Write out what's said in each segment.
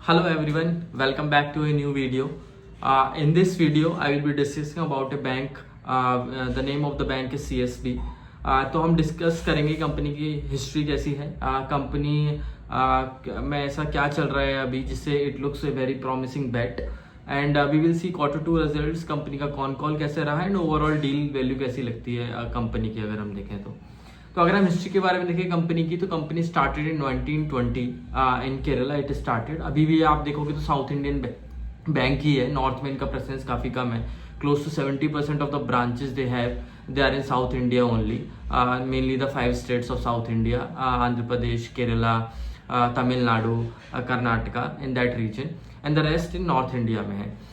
Hello everyone, welcome back to a new video. In this video, I will be discussing about a bank. The name of the bank is CSB. तो हम discuss करेंगे company की history कैसी है, company में ऐसा क्या चल रहा है अभी जिससे it looks a very promising bet, and we will see Q2 results, company का कॉन कॉल कैसे रहा एंड ओवरऑल डील वैल्यू कैसी लगती है कंपनी की अगर हम देखें तो अगर हम हिस्ट्री के बारे में देखें कंपनी की, तो company started in 1920 in Kerala it started. अभी भी आप देखोगे तो साउथ इंडियन बैंक ही है, नॉर्थ में इनका प्रेजेंस काफ़ी कम है. Close to 70% of the branches they are in South India only, mainly the 5 states of South India, Andhra Pradesh, Kerala, Tamil Nadu, Karnataka, in that region, and the rest in North India में है.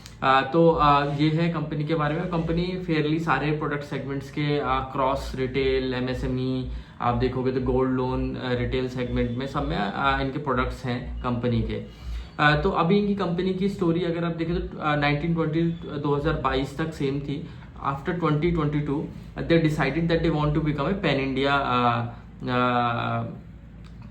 ये है कंपनी के बारे में. कंपनी फेयरली सारे प्रोडक्ट सेगमेंट्स के cross retail, MSME, आप देखोगे तो गोल्ड लोन रिटेल सेगमेंट में सब में इनके प्रोडक्ट्स हैं कंपनी के. तो अभी इनकी कंपनी की स्टोरी अगर आप देखें तो 1920 2022 तक सेम थी. After 2022 they decided that they want to become a pan India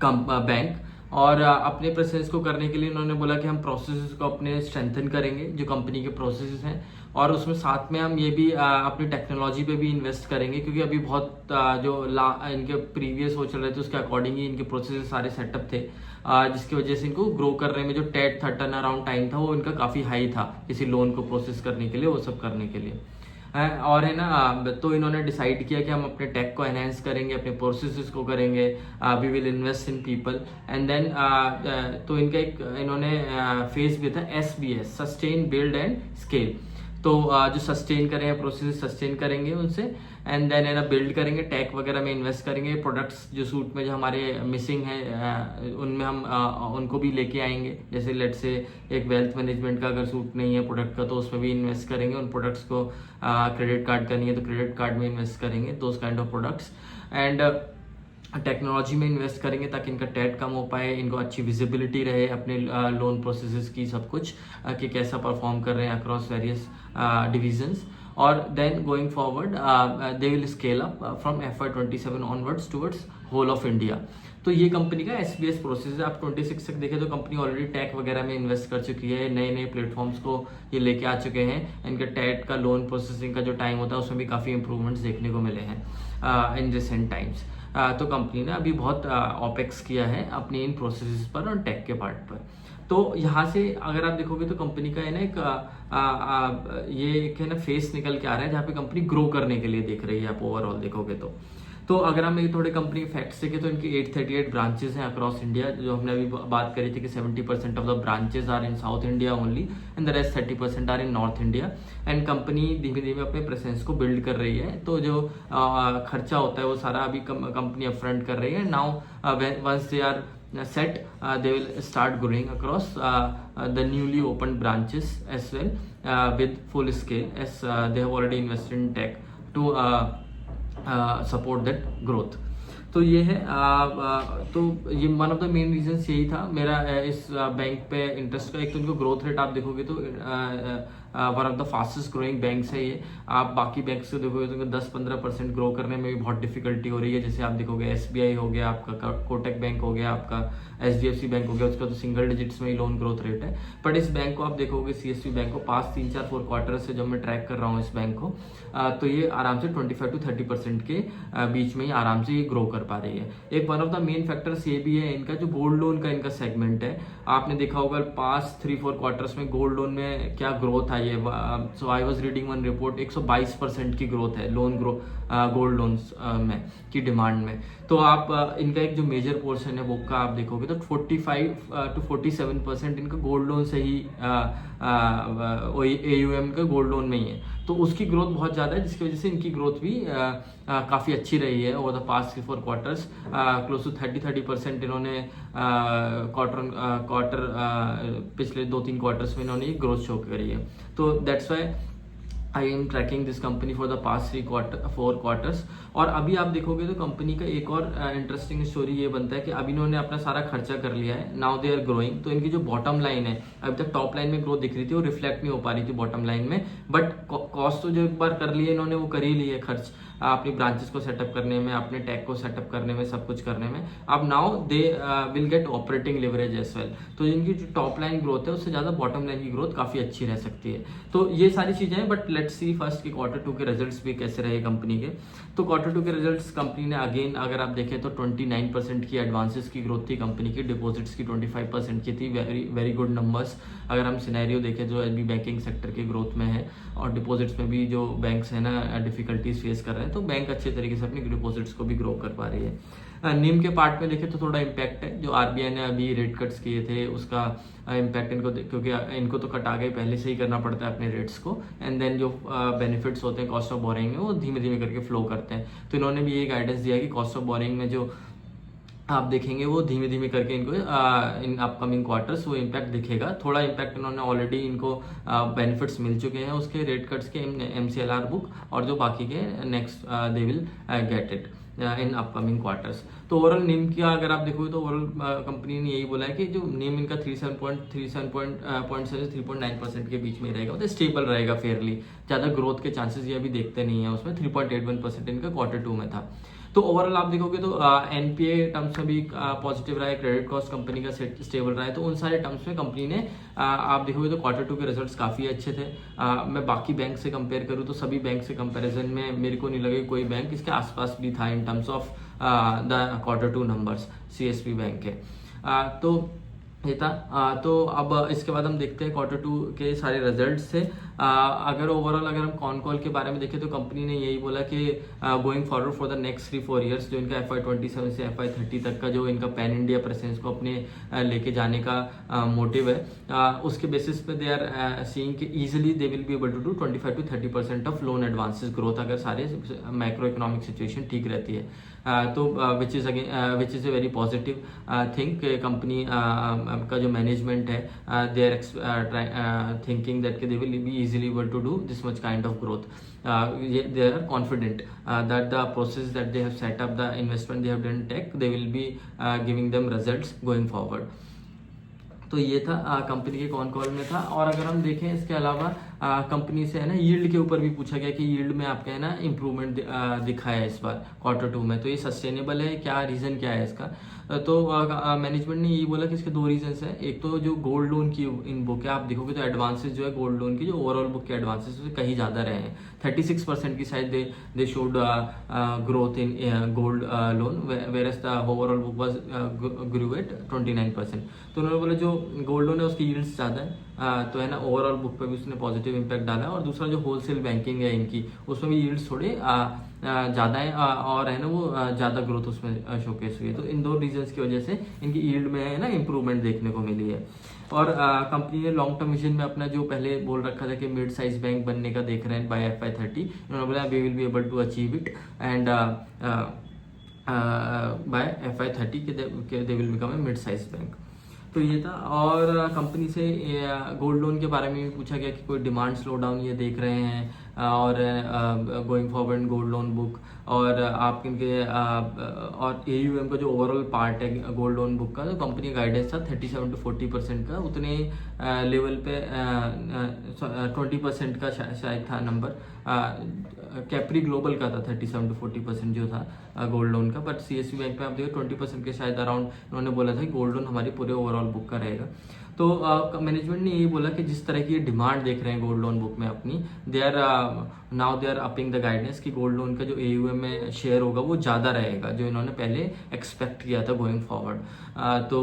bank, और अपने प्रोसेस को करने के लिए उन्होंने बोला कि हम प्रोसेसेस को अपने स्ट्रेंथन करेंगे जो कंपनी के प्रोसेसेस हैं, और उसमें साथ में हम ये भी अपनी टेक्नोलॉजी पे भी इन्वेस्ट करेंगे, क्योंकि अभी बहुत इनके प्रीवियस वो चल रहे थे उसके अकॉर्डिंग ही इनके प्रोसेसेस सारे सेटअप थे, जिसकी वजह से इनको ग्रो करने में जो टेट था, टर्न अराउंड टाइम था, वो इनका काफ़ी हाई था किसी लोन को प्रोसेस करने के लिए, वो सब करने के लिए. और है ना, तो इन्होंने डिसाइड किया कि हम अपने टेक को एनहेंस करेंगे, अपने प्रोसेसेस को करेंगे, we will invest in people, and then तो इनका एक इन्होंने फेज भी था SBS, sustain, build and scale. तो जो सस्टेन करेंगे, प्रोसेस सस्टेन करेंगे उनसे, एंड देन है ना बिल्ड करेंगे, टेक वगैरह में इन्वेस्ट करेंगे, प्रोडक्ट्स जो सूट में जो हमारे मिसिंग है उनमें हम उनको भी लेके आएंगे. जैसे लेट से एक वेल्थ मैनेजमेंट का अगर सूट नहीं है प्रोडक्ट का, तो उसमें भी इन्वेस्ट करेंगे. उन प्रोडक्ट्स को क्रेडिट कार्ड का नहीं है तो क्रेडिट कार्ड में इन्वेस्ट करेंगे, those kind of products. And technology में इन्वेस्ट करेंगे ताकि इनका टेट कम हो पाए, इनको अच्छी विजिबिलिटी रहे अपने लोन प्रोसेसेस की, सब कुछ कि कैसा परफॉर्म कर रहे हैं अक्रॉस वेरियस डिविजन्स. और then going forward they will scale up from FY27 onwards towards whole of India. तो ये कंपनी का SBS प्रोसेस है. आप 26 तक देखें तो कंपनी ऑलरेडी टेक वगैरह में इन्वेस्ट कर चुकी है, नए नए प्लेटफॉर्म्स को ये लेके आ चुके हैं. इनका टेट का लोन प्रोसेसिंग का जो टाइम होता है उसमें भी काफ़ी इंप्रूवमेंट्स देखने को मिले हैं इन रिसेंट टाइम्स. तो कंपनी ने अभी बहुत ऑपेक्स किया है अपनी इन प्रोसेसेस पर और टेक के पार्ट पर. तो यहाँ से अगर आप देखोगे तो कंपनी का है ना एक ये एक है ना फेस निकल के आ रहा है जहाँ पे कंपनी ग्रो करने के लिए देख रही है. आप ओवरऑल देखोगे तो अगर हम ये थोड़े कंपनी के फैक्ट्स देखें तो इनकी 838 ब्रांचेस हैं अक्रॉस इंडिया, जो हमने अभी बात करी थी कि 70% of the branches are in South India only and the rest 30% are in North India. And company धीमे धीमे अपने प्रेजेंस को बिल्ड कर रही है. तो जो खर्चा होता है वो सारा अभी कंपनी अपफ्रंट कर रही है. Now once they are set they will start growing across the newly opened branches as well with full scale, as they have already invested in tech to support that growth. तो ये है तो ये one of the main reasons यही था मेरा इस bank पे इंटरेस्ट का. एक तो इनको ग्रोथ रेट आप देखोगे तो one of the fastest growing banks है ये. आप बाकी बैंक्स को देखोगे तो 10-15% ग्रो करने में भी बहुत डिफिकल्टी हो रही है. जैसे आप देखोगे SBI हो गया आपका, कोटक बैंक हो गया आपका, HDFC बैंक हो गया, उसका तो सिंगल डिजिट्स में ही लोन ग्रोथ रेट है. बट इस बैंक को आप देखोगे CSB बैंक को पास 3-4 क्वार्टर से जब मैं ट्रैक कर रहा हूँ इस बैंक को, तो ये आराम से 25-30% के बीच में ही आराम से ये ग्रो कर पा रही है. एक one of the main factors ये भी है इनका जो गोल्ड लोन का इनका सेगमेंट है. आपने देखा होगा पास 3-4 क्वार्टर्स में गोल्ड लोन में क्या ग्रोथ आई है. So I was reading one report, 122% की ग्रोथ है लोन गोल्ड लोन्स में की डिमांड में. तो आप इनका एक जो मेजर पोर्शन है वो का आप देखोगे तो 45-47% इनका गोल्ड लोन से ही AUM का गोल्ड लोन में ही है. तो उसकी ग्रोथ बहुत ज़्यादा है, जिसकी वजह से इनकी ग्रोथ भी काफ़ी अच्छी रही है over the past 4 quarters. Close to 30% इन्होंने क्वार्टर पिछले 2-3 क्वार्टर्स में इन्होंने ग्रोथ शो करी है. तो that's why I am tracking this company for the past 4 quarters. और अभी आप देखोगे तो कंपनी का एक और इंटरेस्टिंग स्टोरी ये बनता है कि अभी इन्होंने अपना सारा खर्चा कर लिया है, नाउ दे आर ग्रोइंग। तो इनकी जो बॉटम लाइन है, अभी तक टॉप लाइन में ग्रोथ दिख रही थी, वो रिफ्लेक्ट नहीं हो पा रही थी बॉटम लाइन में, बट कॉस्ट तो जो एक बार कर लिए इन्होंने वो कर ही ली है, खर्च अपनी ब्रांचेस को सेटअप करने में, अपने टेक को सेटअप करने में, सब कुछ करने में। अब now they will get operating leverage as well. तो इनकी जो टॉप लाइन ग्रोथ है उससे ज्यादा बॉटम लाइन की ग्रोथ काफी अच्छी रह सकती है। तो ये सारी चीजें हैं, बट लेट्स सी फर्स्ट कि Q2 के रिजल्ट्स भी कैसे रहे कंपनी के। तो Q2 के रिजल्ट्स कंपनी ने अगेन अगर आप देखें तो 29% की एडवांसेस की ग्रोथ थी कंपनी की, डिपॉजिट्स की 25% की थी, वेरी गुड नंबर्स। अगर हम सिनेरियो देखें जो एसबी बैंकिंग सेक्टर के ग्रोथ में है और डिपॉजिट्स में भी जो बैंक्स है ना डिफिकल्टीज फेस कर रहे हैं, तो बैंक अच्छे तरीके से अपनी डिपॉजिट्स को भी ग्रो कर पा रही है। निम के पार्ट में देखें तो थोड़ा इम्पैक्ट है, जो आरबीआई ने अभी रेट कट्स किए थे उसका इम्पैक्ट इनको, क्योंकि इनको तो कट आगे पहले से ही करना पड़ता है अपने रेट्स को, एंड देन जो बेनिफिट्स होते हैं कॉस्ट ऑफ बोरिंग में वो धीमे धीमे करके फ्लो करते हैं। तो इन्होंने भी ये गाइडेंस दिया कि कॉस्ट ऑफ बोरिंग में जो आप देखेंगे वो धीमे धीमे करके इनको इन अपकमिंग क्वार्टर्स वो इम्पैक्ट दिखेगा। थोड़ा इम्पैक्ट इन्होंने ऑलरेडी इनको बेनिफिट्स मिल चुके हैं उसके रेट कट्स के MCLR बुक, और जो बाकी के next they will get it in upcoming quarters. तो ओवरऑल निम की अगर आप देखोगे तो ओवरऑल कंपनी ने यही बोला है कि जो निम इनका 3.9% के बीच में रहेगा, मतलब स्टेबल रहेगा फेयरली, ज्यादा ग्रोथ के चांसेस ये अभी देखते नहीं है उसमें। 3.81% इनका Q2 में था। तो ओवरऑल आप देखोगे तो एनपीए टर्म्स में भी पॉजिटिव रहा है, क्रेडिट कॉस्ट कंपनी का स्टेबल रहा है। तो उन सारे टर्म्स में कंपनी ने आप देखोगे तो Q2 के रिजल्ट्स काफी अच्छे थे। मैं बाकी बैंक से कंपेयर करूँ तो सभी बैंक से कंपैरिजन में मेरे को नहीं लगे कोई बैंक इसके आसपास भी था in terms of the Q2 numbers CSB bank के। तो ये था। तो अब इसके बाद हम देखते हैं Q2 के सारे रिजल्ट्स थे। अगर ओवरऑल अगर हम कॉन कॉल के बारे में देखें तो कंपनी ने यही बोला कि going forward for the next 3-4 years, जो इनका FY27 से FY30 तक का जो इनका पैन इंडिया प्रेजेंस को अपने लेके जाने का मोटिव है, उसके बेसिस पे दे आर सीइंग कि easily they will be able to do 25-30% of loan advances growth, अगर सारे मैक्रो इकोनॉमिक सिचुएशन ठीक रहती है। तो which is a very positive thing. Company का जो मैनेजमेंट है they are thinking that they will be easily able to do this much kind of growth. They are confident that the process that they have set up, the investment they have done in tech, they will be giving them results going forward. तो ये था company के cone call में था। और अगर हम देखें इसके अलावा कंपनी से है ना यील्ड के ऊपर भी पूछा गया कि यील्ड में आपका है ना इम्प्रूवमेंट दिखा है इस बार Q2 में, तो ये सस्टेनेबल है, क्या रीजन क्या है इसका। तो मैनेजमेंट ने यही बोला कि इसके 2 रीजंस हैं। एक तो जो गोल्ड लोन की इन बुक है, आप देखोगे तो एडवांसेस जो है गोल्ड लोन की, जो ओवरऑल बुक के एडवांसेस कहीं ज्यादा रहे हैं, 36% की side they showed growth in gold loan, whereas the overall book was grew at 29%। तो उन्होंने बोला जो गोल्ड लोन है उसकी यील्ड्स ज्यादा है, तो है ना ओवरऑल बुक पे भी उसने पॉजिटिव इम्पैक्ट डाला है। और दूसरा जो होलसेल बैंकिंग है इनकी, उसमें भी यील्ड्स थोड़े ज्यादा है, और है ना वो ज्यादा ग्रोथ उसमें शोकेस हुई है। तो इन 2 रीजंस की वजह से इनकी यील्ड में है ना इंप्रूवमेंट देखने को मिली है। और कंपनी ने लॉन्ग टर्म विजन में अपना जो पहले बोल रखा था कि मिड साइज बैंक बनने का देख रहे हैं बाय FY30, उन्होंने बोला we will be able to achieve it and by FY30 they will become a mid size bank. तो ये था। और कंपनी से गोल्ड लोन के बारे में भी पूछा गया कि कोई डिमांड स्लो डाउन ये देख रहे हैं, और going forward gold loan book, और आप इनके और AUM का जो ओवरऑल पार्ट है गोल्ड लोन बुक का, तो कंपनी का गाइडेंस था 37-40% का, उतने लेवल पे 20% का शायद था नंबर। कैप्री ग्लोबल का था 37-40% जो था गोल्ड लोन का, बट CSB बैंक में आप देखो 20% के शायद अराउंड उन्होंने बोला था कि गोल्ड लोन हमारी पूरे ओवरऑल बुक का रहेगा। तो मैनेजमेंट ने यही बोला कि जिस तरह की डिमांड देख रहे हैं गोल्ड लोन बुक में अपनी, they are upping the guidance कि गोल्ड लोन का जो AUM में शेयर होगा वो ज्यादा रहेगा, जो इन्होंने पहले एक्सपेक्ट किया था गोइंग फॉरवर्ड। तो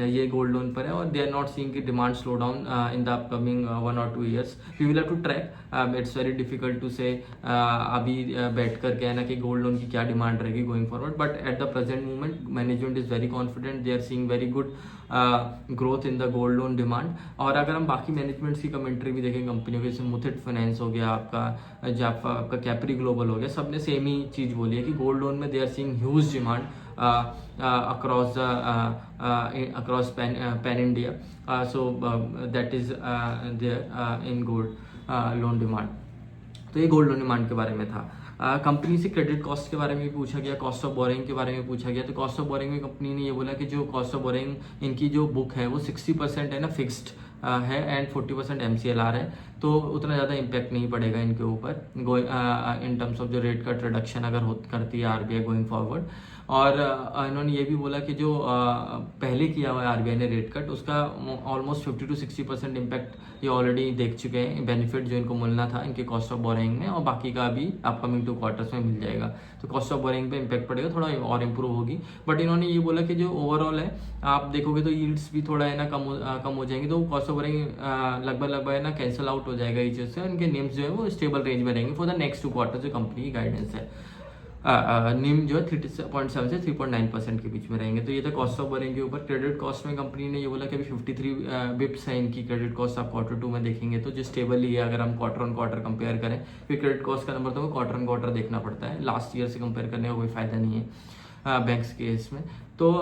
ये गोल्ड लोन पर है, और दे आर नॉट सीइंग की demand slow down in the upcoming 1 or 2 years. We will have to track, it's very difficult to say अभी बैठ कर कहना कि गोल्ड लोन की क्या डिमांड रहेगी going forward, but at the present moment management is very confident, they are seeing very good growth in the gold loan demand. और अगर हम बाकी मैनेजमेंट्स की कमेंट्री भी देखें कंपनियों के, जैसे मुथूट फाइनेंस हो गया, आपका जाफा, आपका कैप्री ग्लोबल हो गया, सबने सेम ही चीज बोली है कि गोल्ड लोन में they are seeing huge demand across pan India, so that is there in gold loan demand. तो ये गोल्ड लोन डिमांड के बारे में था। कंपनी से क्रेडिट कॉस्ट के बारे में भी पूछा गया, कॉस्ट ऑफ बोरिंग के बारे में पूछा गया। तो कॉस्ट ऑफ बोरिंग में कंपनी ने ये बोला कि जो कॉस्ट ऑफ बोरिंग इनकी जो बुक है वो 60% है ना फिक्स्ड है एंड 40% MCLR है, तो उतना ज़्यादा इम्पैक्ट नहीं पड़ेगा इनके ऊपर इन टर्म्स ऑफ जो रेट कट रिडक्शन अगर करती है RBI गोइंग फॉरवर्ड। और इन्होंने ये भी बोला कि जो पहले किया हुआ है RBI ने रेट कट, उसका ऑलमोस्ट 50 to 60% इम्पैक्ट ये ऑलरेडी देख चुके हैं, बेनिफिट जो इनको मिलना था इनके कॉस्ट ऑफ बोरिंग में, और बाकी का अभी अपकमिंग 2 क्वार्टर्स में मिल जाएगा। तो कॉस्ट ऑफ बोरिंग पे इम्पैक्ट पड़ेगा, थोड़ा और इम्प्रूव होगी। बट इन्होंने ये बोला कि जो ओवरऑल है आप देखोगे तो यील्ड्स भी थोड़ा है ना कम हो जाएंगे, तो कॉस्ट ऑफ बोरिंग लगभग है ना कैंसिल आउट हो जाएगा इस चीज़ से। इनके नेम्स जो है वो स्टेबल रेंज में रहेंगे फॉर द नेक्स्ट 2 क्वार्टर, जो कंपनी की गाइडेंस है। निम जो है 3.7 से 3.9% के बीच में रहेंगे। तो ये था कॉस्ट ऑफ बोरिंग के ऊपर। क्रेडिट कॉस्ट में कंपनी ने ये बोला कि अभी 53 बिप्स है इनकी क्रेडिट कॉस्ट। आप Q2 में देखेंगे तो जो स्टेबल ही है अगर हम क्वार्टर ऑन क्वार्टर कंपेयर करें, क्योंकि क्रेडिट कॉस्ट का नंबर तो क्वार्टर ऑन क्वार्टर देखना पड़ता है, लास्ट ईयर से कंपेयर करने का कोई फायदा नहीं है बैंक्स के इसमें। तो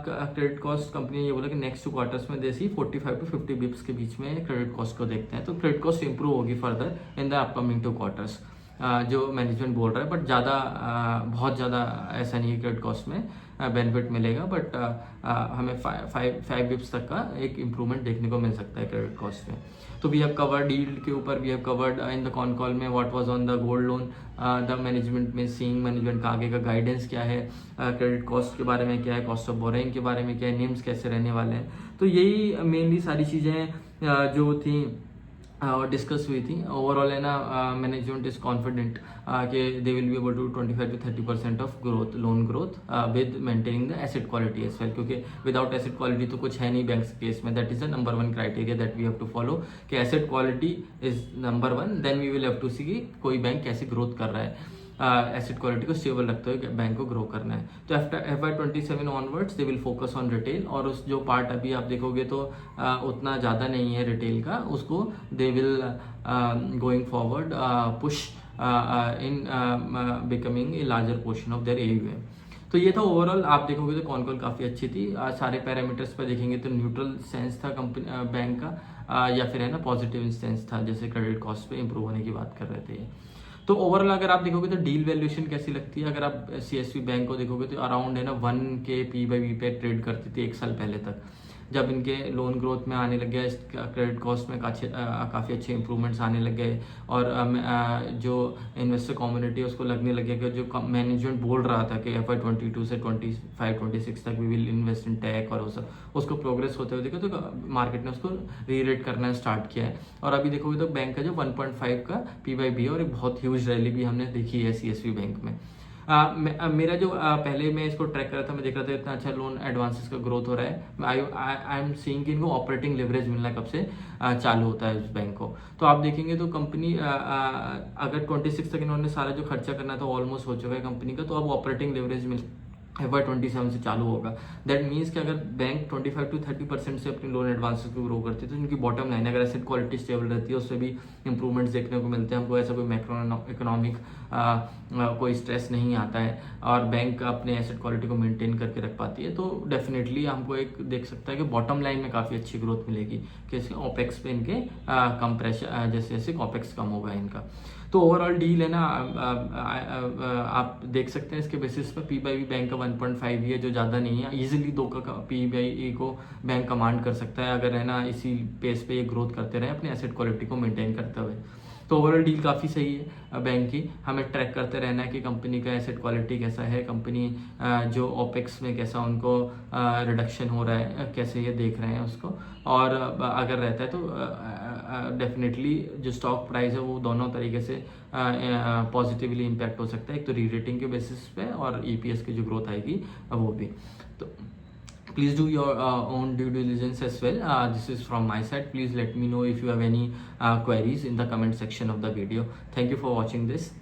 क्रेडिट कॉस्ट कंपनी ने ये बोला कि नेक्स्ट 2 क्वार्टर्स में जैसे 45 to 50 बिप्स के बीच में क्रेडिट कॉस्ट को देखते हैं। तो क्रेडिट कॉस्ट इंप्रूव होगी further in the upcoming 2 quarters, जो मैनेजमेंट बोल रहा है। बट बहुत ज़्यादा ऐसा नहीं है क्रेडिट कॉस्ट में बेनिफिट मिलेगा, बट हमें 5 बिप्स तक का एक इम्प्रूवमेंट देखने को मिल सकता है क्रेडिट कॉस्ट में। तो वी हैव कवर्ड यील्ड के ऊपर, we have covered in the con call में what was on the gold loan, the management में सीइंग मैनेजमेंट का आगे का गाइडेंस क्या है, क्रेडिट कॉस्ट के बारे में क्या है, कॉस्ट ऑफ बोरिंग के बारे में क्या है, निम्स कैसे रहने वाले हैं। तो यही मेनली सारी चीज़ें जो थी और डिस्कस हुई थी। ओवरऑल है ना मैनेजमेंट इज कॉन्फिडेंट कि they will be able to 25 to 30% of growth, loan growth with maintaining the asset quality as well, क्योंकि विदाउट एसेट क्वालिटी तो कुछ है नहीं बैंक्स केस में। That is the number 1 criteria that we have to follow कि asset quality is number 1, then we will have to see कि कोई bank कैसे ग्रोथ कर रहा है। एसेट क्वालिटी को स्टेबल रखते हुए बैंक को ग्रो करना है। तो after FY27 onwards they will focus on retail, और उस जो पार्ट अभी आप देखोगे तो उतना ज़्यादा नहीं है रिटेल का, उसको they will going forward push in becoming a larger portion of their AUM। तो ये था ओवरऑल। आप देखोगे तो कॉन कॉल काफ़ी अच्छी थी। सारे पैरामीटर्स पर देखेंगे तो न्यूट्रल सेंस था कंपनी बैंक का, या फिर है ना पॉजिटिव सेंस था, जैसे क्रेडिट कॉस्ट पे इंप्रूव होने की बात कर रहे थे। तो ओवरऑल अगर आप देखोगे तो डील वैल्यूएशन कैसी लगती है, अगर आप CSV बैंक को देखोगे तो अराउंड है ना 1 के P/B पे ट्रेड करती थी 1 साल पहले तक। जब इनके लोन ग्रोथ में आने लग गया, क्रेडिट कॉस्ट में काफ़ी अच्छे इंप्रूवमेंट्स आने लग गए, और जो इन्वेस्टर कम्युनिटी है उसको लगने लग गया कि जो मैनेजमेंट बोल रहा था कि FY22 से 25-26 तक we will invest in tech और वो सब, उसको प्रोग्रेस होते हुए देखा तो मार्केट ने उसको रीरेट करना स्टार्ट किया है। और अभी देखोगे तो बैंक का जो 1.5 का P/B है, और एक बहुत ह्यूज रैली भी हमने देखी है CSV बैंक में। मेरा जो पहले मैं इसको ट्रैक कर रहा था, मैं देख रहा था इतना अच्छा लोन एडवांसेस का ग्रोथ हो रहा है। आई एम सीइंग कि इनको ऑपरेटिंग लिवरेज मिलना कब से चालू होता है उस बैंक को। तो आप देखेंगे तो कंपनी अगर 26 तक इन्होंने सारा जो खर्चा करना था ऑलमोस्ट हो चुका है कंपनी का, तो अब ऑपरेटिंग लिवरेज मिल FY27 से चालू होगा। दैट मीन्स कि अगर बैंक 25 to 30% से अपनी लोन एडवांसेस को ग्रो करती है, तो इनकी बॉटम लाइन अगर एसेट क्वालिटी स्टेबल रहती है, उससे भी इंप्रूवमेंट्स देखने को मिलते हैं हमको। ऐसा कोई मैक्रो इकोनॉमिक कोई स्ट्रेस नहीं आता है, और बैंक अपने एसेट क्वालिटी को मेंटेन करके रख पाती है, तो डेफिनेटली हमको एक देख सकता है कि बॉटम लाइन में काफ़ी अच्छी ग्रोथ मिलेगी, कि इसके OPEX पे इनके कम प्रेशर, जैसे जैसे OPEX कम होगा इनका। तो ओवरऑल डील है ना आप देख सकते हैं इसके बेसिस पर P/B बैंक का 1.5 ही है, जो ज़्यादा नहीं है। इजीली 2 का P/B को बैंक कमांड कर सकता है अगर है ना इसी पेस पे ये ग्रोथ करते रहे अपने एसेट क्वालिटी को मेंटेन करते हुए। तो ओवरऑल डील काफ़ी सही है बैंक की। हमें ट्रैक करते रहना है कि कंपनी का एसेट क्वालिटी कैसा है, कंपनी जो OPEX में कैसा उनको रिडक्शन हो रहा है, कैसे ये देख रहे हैं उसको, और अगर रहता है तो डेफिनेटली जो स्टॉक प्राइस है वो दोनों तरीके से पॉजिटिवली इम्पैक्ट हो सकता है, एक तो री रेटिंग के बेसिस पे और EPS की जो ग्रोथ आएगी वो भी। तो please do your own due diligence as well. This is from my side. Please let me know if you have any queries in the comment section of the video. Thank you for watching this.